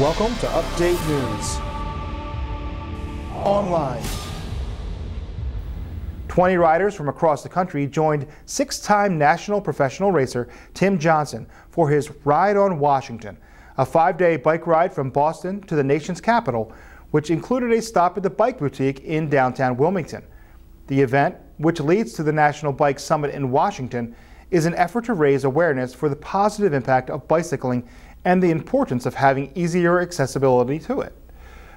Welcome to Update News. Online. 20 riders from across the country joined six-time national professional racer Tim Johnson for his Ride on Washington, a 5-day bike ride from Boston to the nation's capital, which included a stop at the Bike Boutique in downtown Wilmington. The event, which leads to the National Bike Summit in Washington, is an effort to raise awareness for the positive impact of bicycling and the importance of having easier accessibility to it.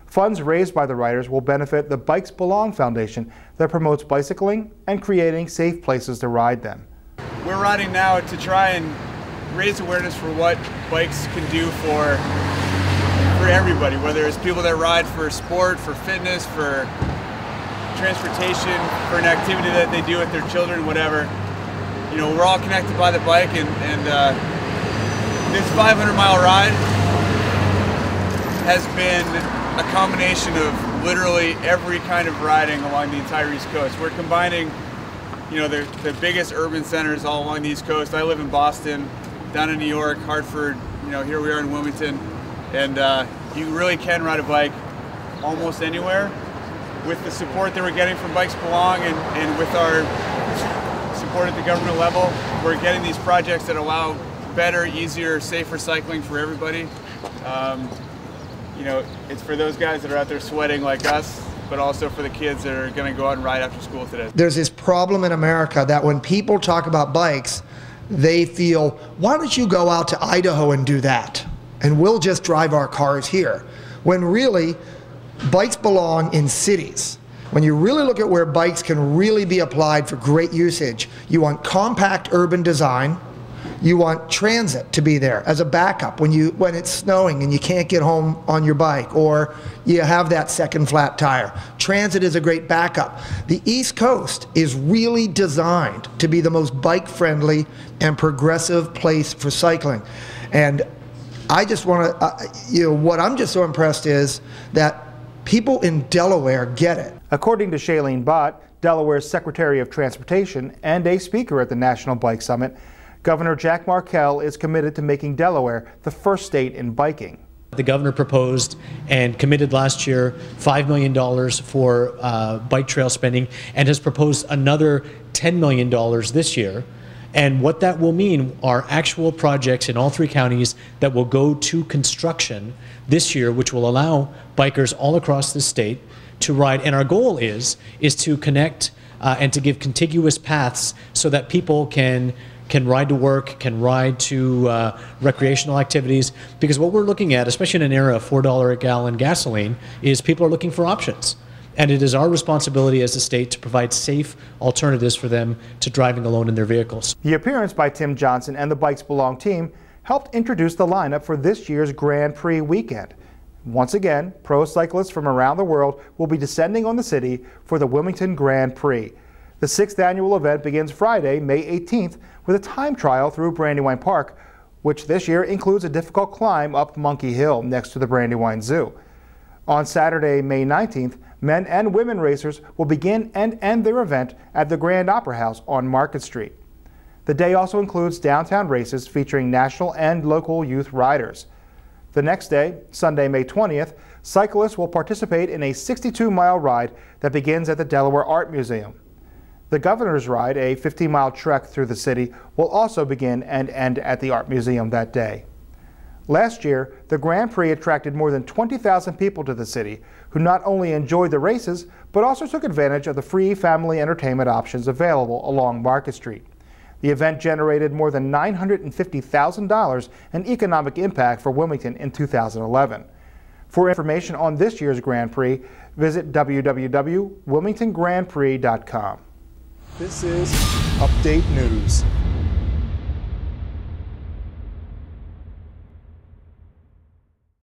Funds raised by the riders will benefit the Bikes Belong Foundation that promotes bicycling and creating safe places to ride them. We're riding now to try and raise awareness for what bikes can do for everybody, whether it's people that ride for sport, for fitness, for transportation, for an activity that they do with their children, whatever. You know, we're all connected by the bike, and this 500-mile ride has been a combination of literally every kind of riding along the entire East Coast. We're combining, you know, the biggest urban centers all along the East Coast. I live in Boston, down in New York, Hartford, you know, here we are in Wilmington, and you really can ride a bike almost anywhere. With the support that we're getting from Bikes Belong and with our support at the government level, we're getting these projects that allow better, easier, safer cycling for everybody. You know, it's for those guys that are out there sweating like us, but also for the kids that are going to go out and ride after school today. There's this problem in America that when people talk about bikes, they feel, why don't you go out to Idaho and do that? And we'll just drive our cars here. When really, bikes belong in cities. When you really look at where bikes can really be applied for great usage, you want compact urban design. You want transit to be there as a backup when it's snowing and you can't get home on your bike, or you have that second flat tire. Transit is a great backup. The East Coast is really designed to be the most bike-friendly and progressive place for cycling. And I just want to, what I'm just so impressed is that people in Delaware get it. According to Shaileen Bhatt, Delaware's Secretary of Transportation and a speaker at the National Bike Summit, Governor Jack Markell is committed to making Delaware the first state in biking. The governor proposed and committed last year $5 million for bike trail spending and has proposed another $10 million this year. And what that will mean are actual projects in all 3 counties that will go to construction this year, which will allow bikers all across the state to ride. And our goal is to connect and to give contiguous paths so that people can ride to work, can ride to recreational activities. Because what we're looking at, especially in an era of $4 a gallon gasoline, is people are looking for options. And it is our responsibility as a state to provide safe alternatives for them to driving alone in their vehicles. The appearance by Tim Johnson and the Bikes Belong team helped introduce the lineup for this year's Grand Prix weekend. Once again, pro cyclists from around the world will be descending on the city for the Wilmington Grand Prix. The 6th annual event begins Friday, May 18th, with a time trial through Brandywine Park, which this year includes a difficult climb up Monkey Hill next to the Brandywine Zoo. On Saturday, May 19th, men and women racers will begin and end their event at the Grand Opera House on Market Street. The day also includes downtown races featuring national and local youth riders. The next day, Sunday, May 20th, cyclists will participate in a 62-mile ride that begins at the Delaware Art Museum. The Governor's Ride, a 15-mile trek through the city, will also begin and end at the Art Museum that day. Last year, the Grand Prix attracted more than 20,000 people to the city, who not only enjoyed the races, but also took advantage of the free family entertainment options available along Market Street. The event generated more than $950,000 in economic impact for Wilmington in 2011. For information on this year's Grand Prix, visit www.wilmingtongrandprix.com. This is Update News.